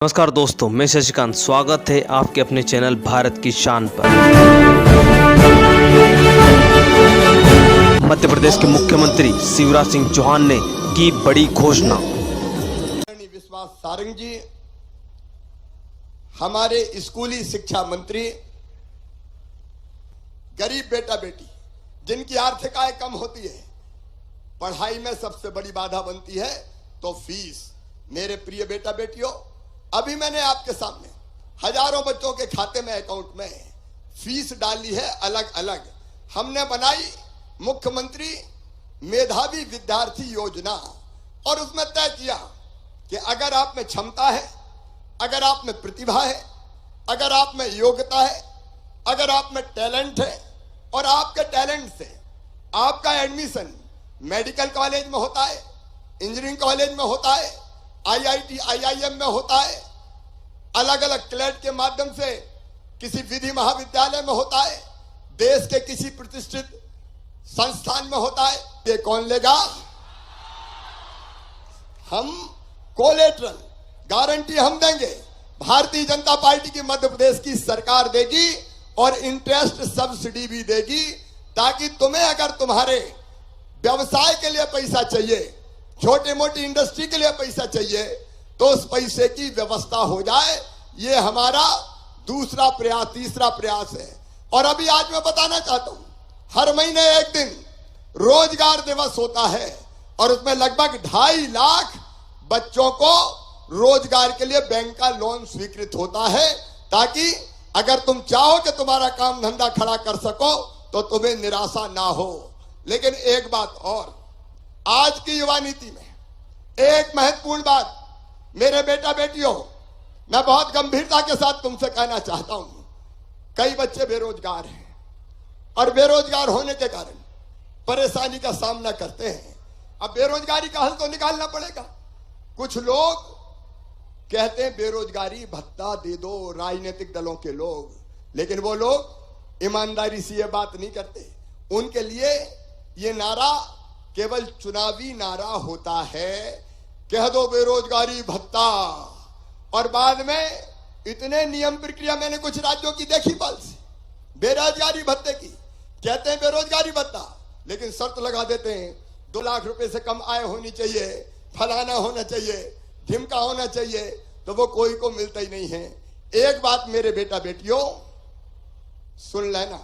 नमस्कार दोस्तों, मैं शशिकांत। स्वागत है आपके अपने चैनल भारत की शान पर। मध्य प्रदेश के मुख्यमंत्री शिवराज सिंह चौहान ने की बड़ी घोषणा। विश्वास सारंग जी, हमारे स्कूली शिक्षा मंत्री, गरीब बेटा बेटी जिनकी आर्थिक आय कम होती है, पढ़ाई में सबसे बड़ी बाधा बनती है तो फीस। मेरे प्रिय बेटा बेटियों, अभी मैंने आपके सामने हजारों बच्चों के खाते में, अकाउंट में फीस डाली है अलग अलग। हमने बनाई मुख्यमंत्री मेधावी विद्यार्थी योजना और उसमें तय किया कि अगर आप में क्षमता है, अगर आप में प्रतिभा है, अगर आप में योग्यता है, अगर आप में टैलेंट है और आपके टैलेंट से आपका एडमिशन मेडिकल कॉलेज में होता है, इंजीनियरिंग कॉलेज में होता है, IIT IIM में होता है, अलग अलग क्लेट के माध्यम से किसी विधि महाविद्यालय में होता है, देश के किसी प्रतिष्ठित संस्थान में होता है, ये कौन लेगा? हम कोलेटरल गारंटी हम देंगे, भारतीय जनता पार्टी की मध्य प्रदेश की सरकार देगी और इंटरेस्ट सब्सिडी भी देगी, ताकि तुम्हें अगर तुम्हारे व्यवसाय के लिए पैसा चाहिए, छोटे मोटी इंडस्ट्री के लिए पैसा चाहिए, तो उस पैसे की व्यवस्था हो जाए। ये हमारा दूसरा प्रयास, तीसरा प्रयास है। और अभी आज मैं बताना चाहता हूं, हर महीने एक दिन रोजगार दिवस होता है और उसमें लगभग 2.5 लाख बच्चों को रोजगार के लिए बैंक का लोन स्वीकृत होता है, ताकि अगर तुम चाहो कि तुम्हारा काम धंधा खड़ा कर सको तो तुम्हें निराशा ना हो। लेकिन एक बात और, आज की युवा नीति में एक महत्वपूर्ण बात, मेरे बेटा बेटियों, मैं बहुत गंभीरता के साथ तुमसे कहना चाहता हूं। कई बच्चे बेरोजगार हैं और बेरोजगार होने के कारण परेशानी का सामना करते हैं। अब बेरोजगारी का हल तो निकालना पड़ेगा। कुछ लोग कहते हैं बेरोजगारी भत्ता दे दो, राजनीतिक दलों के लोग, लेकिन वो लोग ईमानदारी से ये बात नहीं करते। उनके लिए ये नारा केवल चुनावी नारा होता है, कह दो बेरोजगारी भत्ता, और बाद में इतने नियम प्रक्रिया मैंने कुछ राज्यों की देखी पॉलिसी बेरोजगारी भत्ते की। कहते हैं बेरोजगारी भत्ता, लेकिन शर्त लगा देते हैं 2 लाख रुपए से कम आय होनी चाहिए, फलाना होना चाहिए, ढिमका होना चाहिए, तो वो कोई को मिलता ही नहीं है। एक बात मेरे बेटा बेटियों सुन लेना,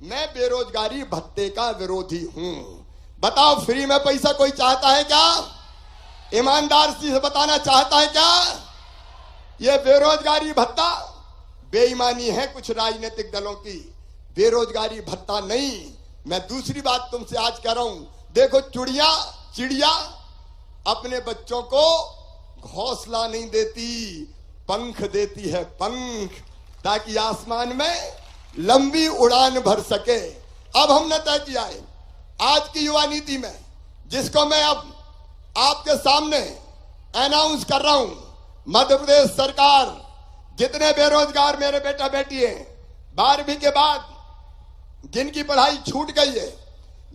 मैं बेरोजगारी भत्ते का विरोधी हूं। बताओ, फ्री में पैसा कोई चाहता है क्या? ईमानदार से बताना चाहता है क्या? यह बेरोजगारी भत्ता बेईमानी है कुछ राजनीतिक दलों की, बेरोजगारी भत्ता नहीं। मैं दूसरी बात तुमसे आज कह रहा हूं, देखो चिड़िया अपने बच्चों को घोंसला नहीं देती, पंख देती है, पंख, ताकि आसमान में लंबी उड़ान भर सके। अब हमने तय किया है आज की युवा नीति में, जिसको मैं अब आपके सामने अनाउंस कर रहा हूं, मध्य प्रदेश सरकार जितने बेरोजगार मेरे बेटा बेटी हैं, 12वीं के बाद जिनकी पढ़ाई छूट गई है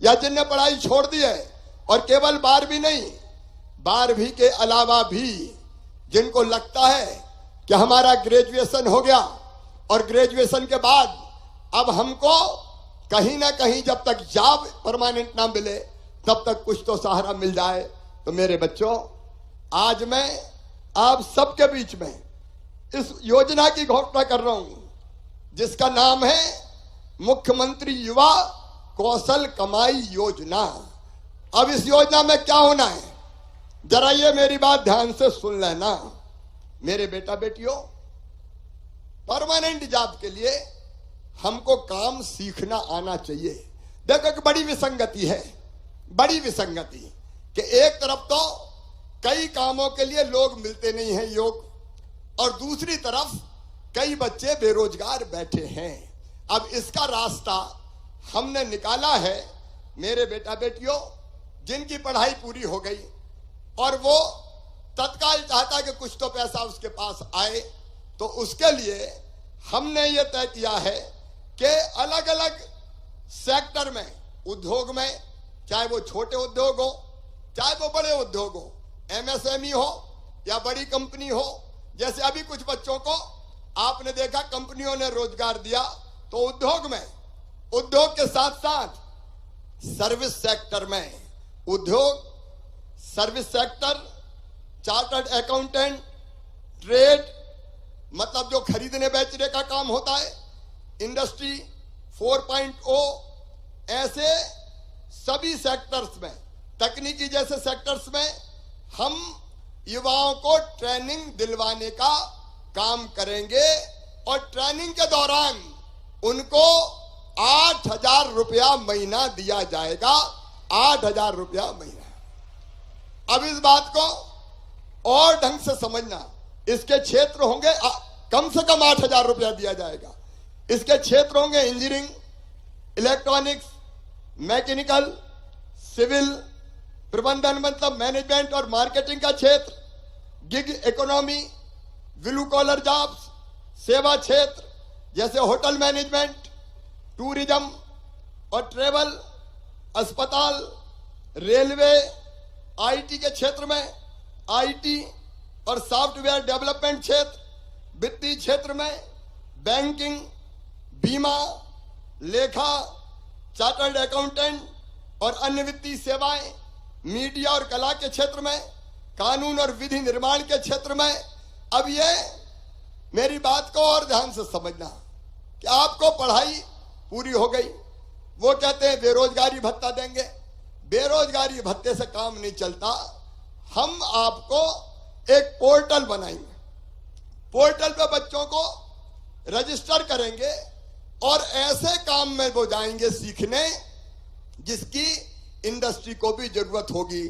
या जिनने पढ़ाई छोड़ दी है, और केवल 12वीं नहीं, 12वीं के अलावा भी जिनको लगता है कि हमारा ग्रेजुएशन हो गया और ग्रेजुएशन के बाद अब हमको कहीं ना कहीं जब तक जॉब परमानेंट ना मिले तब तक कुछ तो सहारा मिल जाए, तो मेरे बच्चों, आज मैं आप सबके बीच में इस योजना की घोषणा कर रहा हूं, जिसका नाम है मुख्यमंत्री युवा कौशल कमाई योजना। अब इस योजना में क्या होना है, जरा ये मेरी बात ध्यान से सुन लेना। मेरे बेटा बेटियों, परमानेंट जॉब के लिए हमको काम सीखना आना चाहिए। देखो कि बड़ी विसंगति है, बड़ी विसंगति कि एक तरफ तो कई कामों के लिए लोग मिलते नहीं हैं योग, और दूसरी तरफ कई बच्चे बेरोजगार बैठे हैं। अब इसका रास्ता हमने निकाला है। मेरे बेटा बेटियों, जिनकी पढ़ाई पूरी हो गई और वो तत्काल चाहता कि कुछ तो पैसा उसके पास आए, तो उसके लिए हमने ये तय किया है कि अलग अलग सेक्टर में, उद्योग में, चाहे वो छोटे उद्योग हो चाहे वो बड़े उद्योग हो, MSME हो या बड़ी कंपनी हो, जैसे अभी कुछ बच्चों को आपने देखा कंपनियों ने रोजगार दिया, तो उद्योग के साथ साथ सर्विस सेक्टर में, उद्योग, service sector, chartered accountant, trade, मतलब जो खरीदने बेचने का काम होता है, इंडस्ट्री 4.0, ऐसे सभी सेक्टर्स में, तकनीकी जैसे सेक्टर्स में हम युवाओं को ट्रेनिंग दिलवाने का काम करेंगे और ट्रेनिंग के दौरान उनको 8,000 रुपया महीना दिया जाएगा। 8,000 रुपया महीना। अब इस बात को और ढंग से समझना, इसके क्षेत्र होंगे, कम से कम 8,000 रुपया दिया जाएगा। इसके क्षेत्र होंगे इंजीनियरिंग, इलेक्ट्रॉनिक्स, मैकेनिकल, सिविल, प्रबंधन मतलब मैनेजमेंट और मार्केटिंग का क्षेत्र, gig economy, blue collar jobs, सेवा क्षेत्र जैसे होटल मैनेजमेंट, टूरिज्म और ट्रेवल, अस्पताल, रेलवे, आईटी के क्षेत्र में आईटी और सॉफ्टवेयर डेवलपमेंट क्षेत्र, वित्तीय क्षेत्र में बैंकिंग, बीमा, लेखा, चार्टर्ड अकाउंटेंट और अन्य वित्तीय सेवाएं, मीडिया और कला के क्षेत्र में, कानून और विधि निर्माण के क्षेत्र में। अब ये मेरी बात को और ध्यान से समझना कि आपको पढ़ाई पूरी हो गई, वो कहते हैं बेरोजगारी भत्ता देंगे। बेरोजगारी भत्ते से काम नहीं चलता। हम आपको एक पोर्टल बनाएंगे, पोर्टल पे बच्चों को रजिस्टर करेंगे और ऐसे काम में वो जाएंगे सीखने जिसकी इंडस्ट्री को भी जरूरत होगी।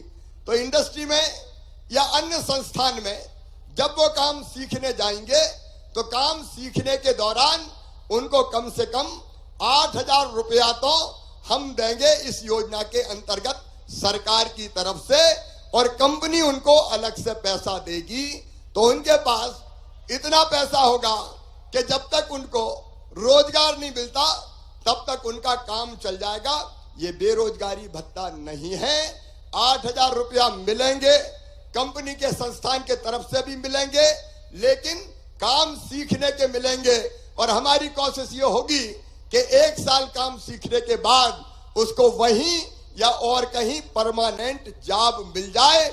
तो इंडस्ट्री में या अन्य संस्थान में जब वो काम सीखने जाएंगे तो काम सीखने के दौरान उनको कम से कम 8,000 रुपया तो हम देंगे इस योजना के अंतर्गत सरकार की तरफ से, और कंपनी उनको अलग से पैसा देगी। तो उनके पास इतना पैसा होगा कि जब तक उनको रोजगार नहीं मिलता तब तक उनका काम चल जाएगा। ये बेरोजगारी भत्ता नहीं है। 8,000 रुपया मिलेंगे, कंपनी के संस्थान के तरफ से भी मिलेंगे, लेकिन काम सीखने के मिलेंगे। और हमारी कोशिश ये होगी कि 1 साल काम सीखने के बाद उसको वहीं या और कहीं परमानेंट जॉब मिल जाए।